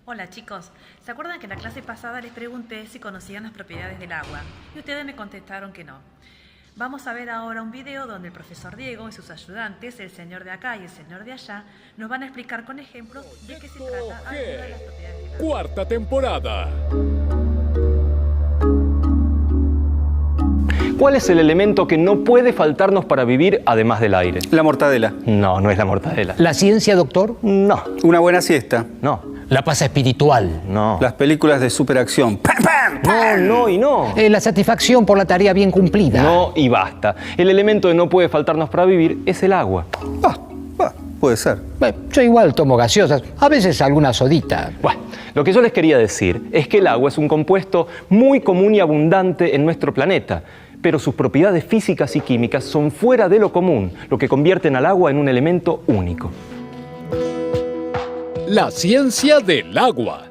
Hola chicos, ¿se acuerdan que en la clase pasada les pregunté si conocían las propiedades del agua? Y ustedes me contestaron que no. Vamos a ver ahora un video donde el profesor Diego y sus ayudantes, el señor de acá y el señor de allá, nos van a explicar con ejemplos de qué se trata alguna de las propiedades del agua. Cuarta temporada. ¿Cuál es el elemento que no puede faltarnos para vivir además del aire? La mortadela. No, no es la mortadela. ¿La ciencia, doctor? No, Una buena siesta. no, La paz espiritual. no. Las películas de superacción. ¡Pam, pam! No, no y no. La satisfacción por la tarea bien cumplida. No y basta. El elemento que no puede faltarnos para vivir es el agua. Puede ser. Yo igual tomo gaseosas, a veces alguna sodita. Bueno, lo que yo les quería decir es que el agua es un compuesto muy común y abundante en nuestro planeta, pero sus propiedades físicas y químicas son fuera de lo común, lo que convierten al agua en un elemento único. La ciencia del agua.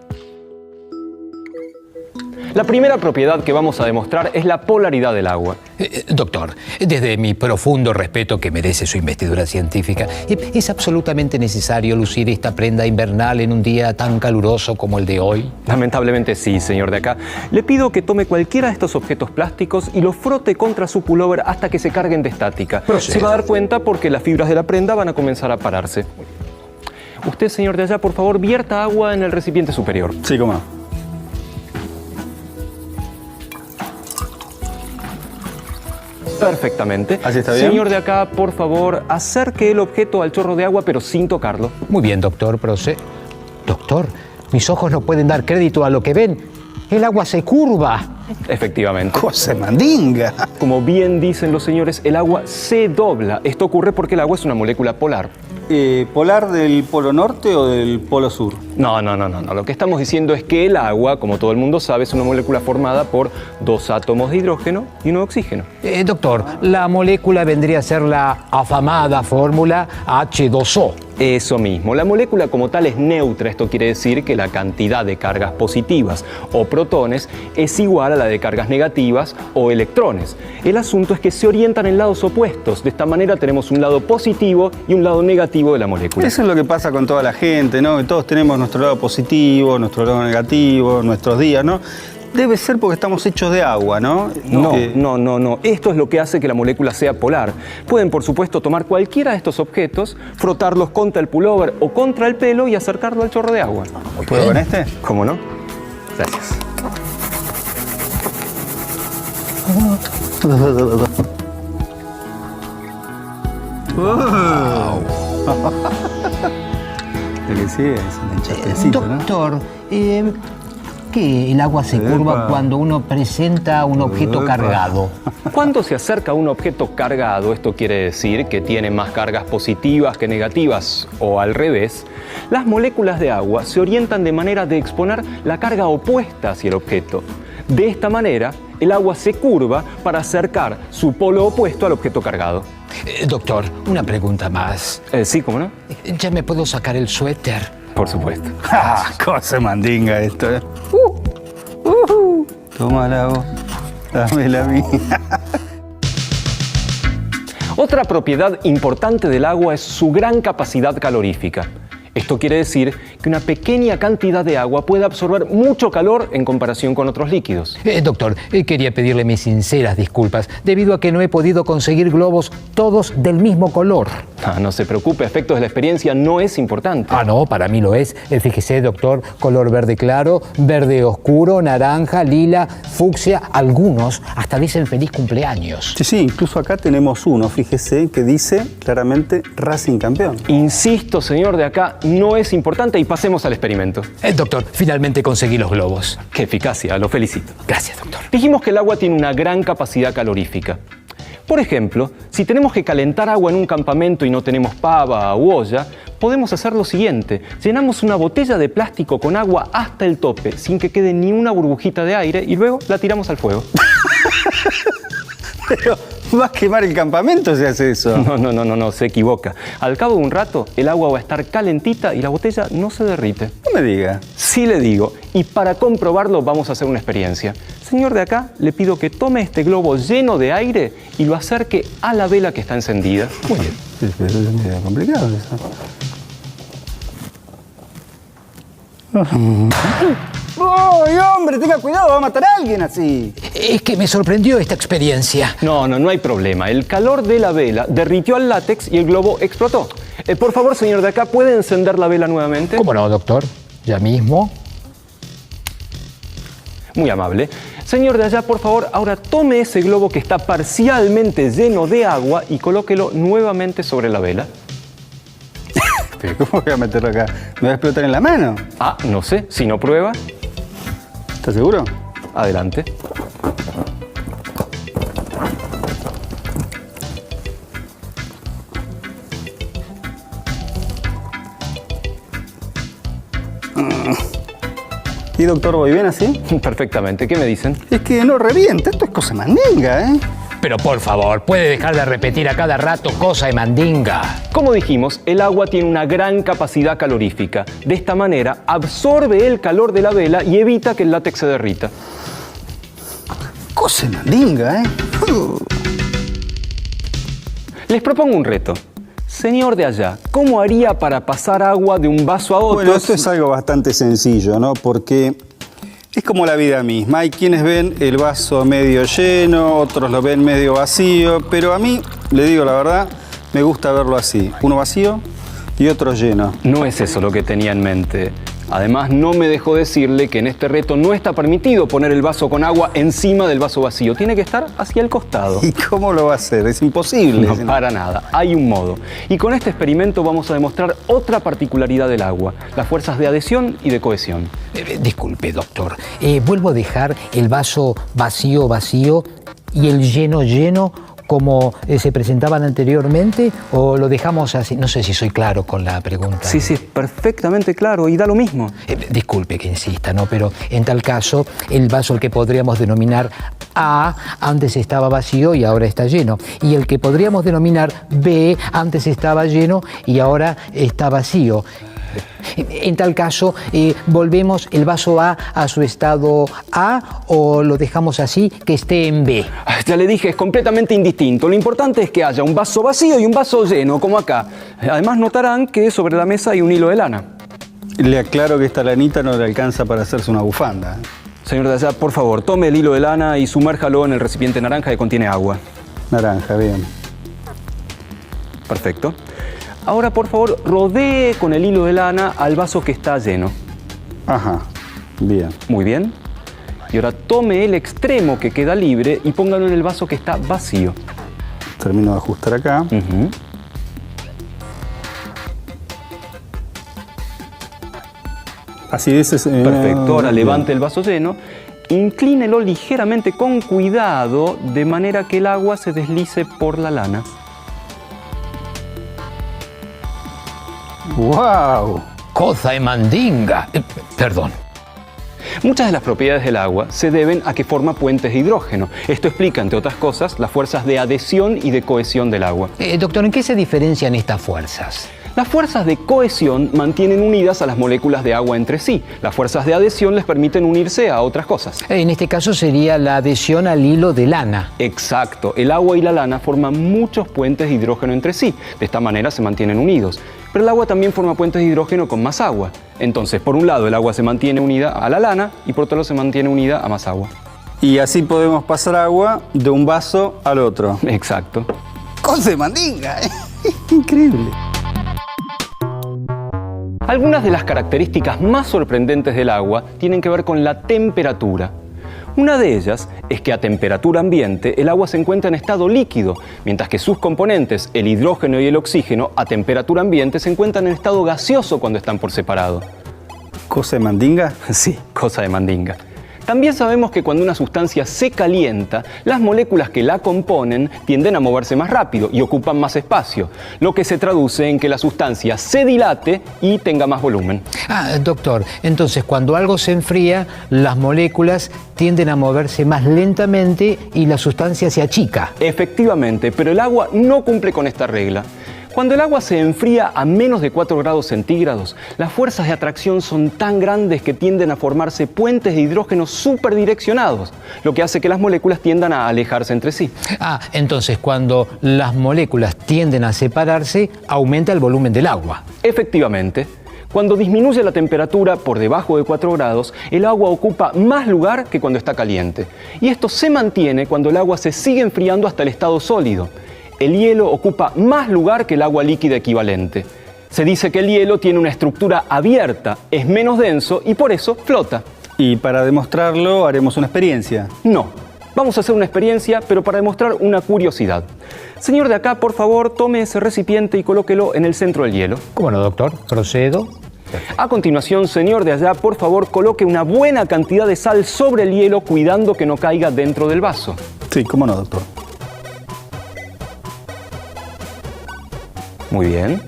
La primera propiedad que vamos a demostrar es la polaridad del agua. Doctor, desde mi profundo respeto que merece su investidura científica, ¿es absolutamente necesario lucir esta prenda invernal en un día tan caluroso como el de hoy? Lamentablemente sí, señor de acá. Le pido que tome cualquiera de estos objetos plásticos y los frote contra su pullover hasta que se carguen de estática. Se va a dar cuenta porque las fibras de la prenda van a comenzar a pararse. Usted, señor de allá, por favor, vierta agua en el recipiente superior. Sí, cómo no. Perfectamente. ¿Así está bien? Señor de acá, por favor, acerque el objeto al chorro de agua, pero sin tocarlo. Muy bien, doctor, Doctor, mis ojos no pueden dar crédito a lo que ven. El agua se curva. Efectivamente. Cosa mandinga. Como bien dicen los señores, el agua se dobla. Esto ocurre porque el agua es una molécula polar. ¿Polar del polo norte o del polo sur? No. Lo que estamos diciendo es que el agua, como todo el mundo sabe, es una molécula formada por dos átomos de hidrógeno y uno de oxígeno. Doctor, la molécula vendría a ser la afamada fórmula H2O. Eso mismo. La molécula como tal es neutra. Esto quiere decir que la cantidad de cargas positivas o protones es igual a la de cargas negativas o electrones. El asunto es que se orientan en lados opuestos. De esta manera tenemos un lado positivo y un lado negativo de la molécula. Eso es lo que pasa con toda la gente, ¿no? Que todos tenemos nuestro lado positivo, nuestro lado negativo, nuestros días, ¿no? Debe ser porque estamos hechos de agua, ¿no? No. Esto es lo que hace que la molécula sea polar. Pueden, por supuesto, tomar cualquiera de estos objetos, frotarlos contra el pullover o contra el pelo y acercarlo al chorro de agua. ¿Puedo con este? ¿Cómo no? Gracias. Lo que sí es un chastecito, ¿no? Doctor, ¿qué el agua se curva cuando uno presenta un objeto cargado? Cuando se acerca a un objeto cargado, esto quiere decir que tiene más cargas positivas que negativas, o al revés, las moléculas de agua se orientan de manera de exponer la carga opuesta hacia el objeto. De esta manera, el agua se curva para acercar su polo opuesto al objeto cargado. Doctor, una pregunta más. Sí, ¿cómo no? ¿Ya me puedo sacar el suéter? Por supuesto. Cosa mandinga esto, ¿eh? Tómala vos. Dámela a mí. Otra propiedad importante del agua es su gran capacidad calorífica. Esto quiere decir que una pequeña cantidad de agua puede absorber mucho calor en comparación con otros líquidos. Doctor, quería pedirle mis sinceras disculpas debido a que no he podido conseguir globos todos del mismo color. No se preocupe, efectos de la experiencia no es importante. No, para mí lo es. Fíjese, doctor, color verde claro, verde oscuro, naranja, lila, fucsia. Algunos hasta dicen feliz cumpleaños. Sí, incluso acá tenemos uno, fíjese, que dice claramente Racing campeón. Insisto, señor de acá, no es importante y pasemos al experimento. Doctor, finalmente conseguí los globos. ¡Qué eficacia! Lo felicito. Gracias, doctor. Dijimos que el agua tiene una gran capacidad calorífica. Por ejemplo, si tenemos que calentar agua en un campamento y no tenemos pava u olla, podemos hacer lo siguiente. Llenamos una botella de plástico con agua hasta el tope, sin que quede ni una burbujita de aire, y luego la tiramos al fuego. Pero va a quemar el campamento si hace eso. No, se equivoca. Al cabo de un rato, el agua va a estar calentita y la botella no se derrite. No me diga. Sí le digo, y para comprobarlo vamos a hacer una experiencia. Señor de acá, le pido que tome este globo lleno de aire y lo acerque a la vela que está encendida. Muy bien. Es medio complicado eso. ¡Ay, hombre! Tenga cuidado, va a matar a alguien así. Es que me sorprendió esta experiencia. No hay problema. El calor de la vela derritió al látex y el globo explotó. Por favor, señor de acá, ¿puede encender la vela nuevamente? ¿Cómo no, doctor? Ya mismo. Muy amable. Señor de allá, por favor, ahora tome ese globo que está parcialmente lleno de agua y colóquelo nuevamente sobre la vela. ¿Pero cómo voy a meterlo acá? ¿Me va a explotar en la mano? Ah, no sé. Si no prueba, ¿Estás seguro? adelante. ¿Y doctor, voy bien así? Perfectamente. ¿Qué me dicen? Es que no revienta, esto es cosa mandinga, ¿eh? Pero por favor, ¿puede dejar de repetir a cada rato cosa de mandinga? Como dijimos, el agua tiene una gran capacidad calorífica. De esta manera, absorbe el calor de la vela y evita que el látex se derrita. Cosa mandinga, ¿eh? Les propongo un reto. Señor de allá, ¿cómo haría para pasar agua de un vaso a otro? Bueno, esto es algo bastante sencillo, ¿no? Porque es como la vida misma. Hay quienes ven el vaso medio lleno, otros lo ven medio vacío, pero a mí, le digo la verdad, me gusta verlo así. Uno vacío y otro lleno. No es eso lo que tenía en mente. Además, no me dejó decirle que en este reto no está permitido poner el vaso con agua encima del vaso vacío. Tiene que estar hacia el costado. ¿Y cómo lo va a hacer? Es imposible. No, para nada. Hay un modo. Y con este experimento vamos a demostrar otra particularidad del agua, las fuerzas de adhesión y de cohesión. Disculpe, doctor. ¿Vuelvo a dejar el vaso vacío y el lleno como se presentaban anteriormente, o lo dejamos así? No sé si soy claro con la pregunta. Sí, es perfectamente claro y da lo mismo. Disculpe que insista, ¿no? Pero en tal caso, el vaso al que podríamos denominar A antes estaba vacío y ahora está lleno. Y el que podríamos denominar B antes estaba lleno y ahora está vacío. En tal caso, ¿volvemos el vaso A su estado A o lo dejamos así, que esté en B? Ya le dije, es completamente indistinto. Lo importante es que haya un vaso vacío y un vaso lleno, como acá. Además, notarán que sobre la mesa hay un hilo de lana. Le aclaro que esta lanita no le alcanza para hacerse una bufanda. Señor de allá, por favor, tome el hilo de lana y sumérjalo en el recipiente naranja que contiene agua. Naranja, bien. Perfecto. Ahora, por favor, rodee con el hilo de lana al vaso que está lleno. Ajá, bien. Muy bien. Y ahora tome el extremo que queda libre y póngalo en el vaso que está vacío. Termino de ajustar acá. Así es. Perfecto. Ahora Bien. levante el vaso lleno, inclínelo ligeramente con cuidado de manera que el agua se deslice por la lana. ¡Wow! Cosa de mandinga. Perdón. Muchas de las propiedades del agua se deben a que forma puentes de hidrógeno. Esto explica, entre otras cosas, las fuerzas de adhesión y de cohesión del agua. Doctor, ¿en qué se diferencian estas fuerzas? Las fuerzas de cohesión mantienen unidas a las moléculas de agua entre sí. Las fuerzas de adhesión les permiten unirse a otras cosas. En este caso sería la adhesión al hilo de lana. Exacto. El agua y la lana forman muchos puentes de hidrógeno entre sí. De esta manera se mantienen unidos. Pero el agua también forma puentes de hidrógeno con más agua. Entonces, por un lado, el agua se mantiene unida a la lana y por otro lado se mantiene unida a más agua. Y así podemos pasar agua de un vaso al otro. Exacto. ¡Cosa de mandinga! Increíble. Algunas de las características más sorprendentes del agua tienen que ver con la temperatura. Una de ellas es que a temperatura ambiente el agua se encuentra en estado líquido, mientras que sus componentes, el hidrógeno y el oxígeno, a temperatura ambiente se encuentran en estado gaseoso cuando están por separado. ¿Cosa de mandinga? Sí, cosa de mandinga. También sabemos que cuando una sustancia se calienta, las moléculas que la componen tienden a moverse más rápido y ocupan más espacio, lo que se traduce en que la sustancia se dilate y tenga más volumen. Doctor, entonces cuando algo se enfría, las moléculas tienden a moverse más lentamente y la sustancia se achica. Efectivamente, pero el agua no cumple con esta regla. Cuando el agua se enfría a menos de 4 grados centígrados, las fuerzas de atracción son tan grandes que tienden a formarse puentes de hidrógeno superdireccionados, lo que hace que las moléculas tiendan a alejarse entre sí. Entonces cuando las moléculas tienden a separarse, aumenta el volumen del agua. Efectivamente, Cuando disminuye la temperatura por debajo de 4 grados, el agua ocupa más lugar que cuando está caliente. Y esto se mantiene cuando el agua se sigue enfriando hasta el estado sólido. El hielo ocupa más lugar que el agua líquida equivalente. Se dice que el hielo tiene una estructura abierta, es menos denso y por eso flota. Y para demostrarlo haremos una experiencia. No. Vamos a hacer una experiencia, pero para demostrar una curiosidad. Señor de acá, por favor, tome ese recipiente y colóquelo en el centro del hielo. ¿Cómo no, doctor? Procedo. A continuación, señor de allá, por favor, coloque una buena cantidad de sal sobre el hielo, cuidando que no caiga dentro del vaso. Sí, cómo no, doctor. Muy bien.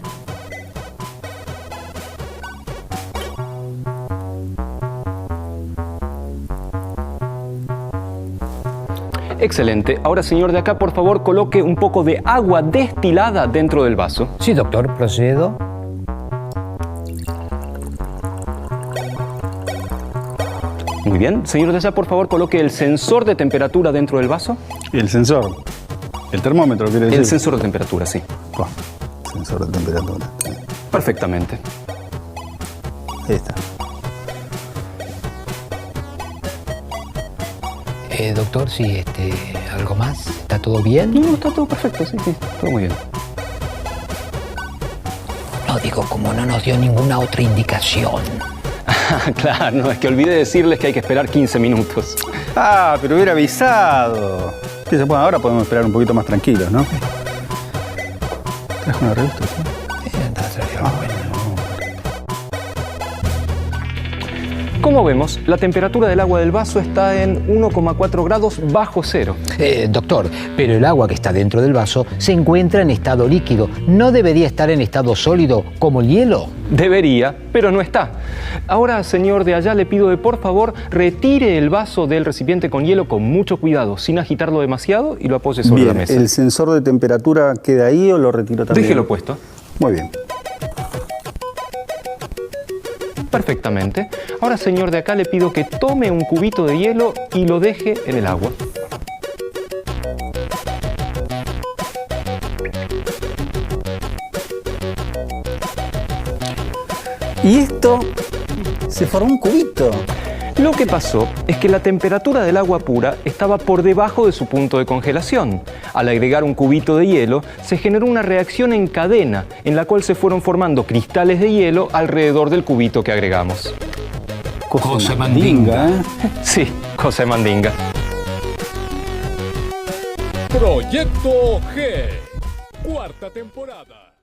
Excelente. Ahora, señor de acá, por favor, coloque un poco de agua destilada dentro del vaso. Sí, doctor, procedo. Muy bien. Señor de allá, por favor, coloque el sensor de temperatura dentro del vaso. El sensor. El termómetro, quiere decir. El sensor de temperatura, sí. Oh, sensor de temperatura. Perfectamente. Ahí está. Doctor, sí, ¿algo más? ¿Está todo bien? No, está todo perfecto, sí, todo muy bien. No, digo, como no nos dio ninguna otra indicación. Claro, no, es que olvidé decirles que hay que esperar 15 minutos. Ah, pero hubiera avisado. Sí, bueno, ahora podemos esperar un poquito más tranquilos, ¿no? ¿Traes una revista? Como vemos, la temperatura del agua del vaso está en 1,4 grados bajo cero. Doctor, pero el agua que está dentro del vaso se encuentra en estado líquido. ¿No debería estar en estado sólido como el hielo? Debería, pero no está. Ahora, señor de allá, le pido de por favor retire el vaso del recipiente con hielo con mucho cuidado, sin agitarlo demasiado, y lo apoye sobre la mesa. ¿El sensor de temperatura queda ahí o lo retiro también? Déjelo puesto. Muy bien. Perfectamente. Ahora, señor de acá, le pido que tome un cubito de hielo y lo deje en el agua. Y esto se formó un cubito. Lo que pasó es que la temperatura del agua pura estaba por debajo de su punto de congelación. Al agregar un cubito de hielo, se generó una reacción en cadena, en la cual se fueron formando cristales de hielo alrededor del cubito que agregamos. Cosa mandinga. Sí, cosa de mandinga. Proyecto G, cuarta temporada.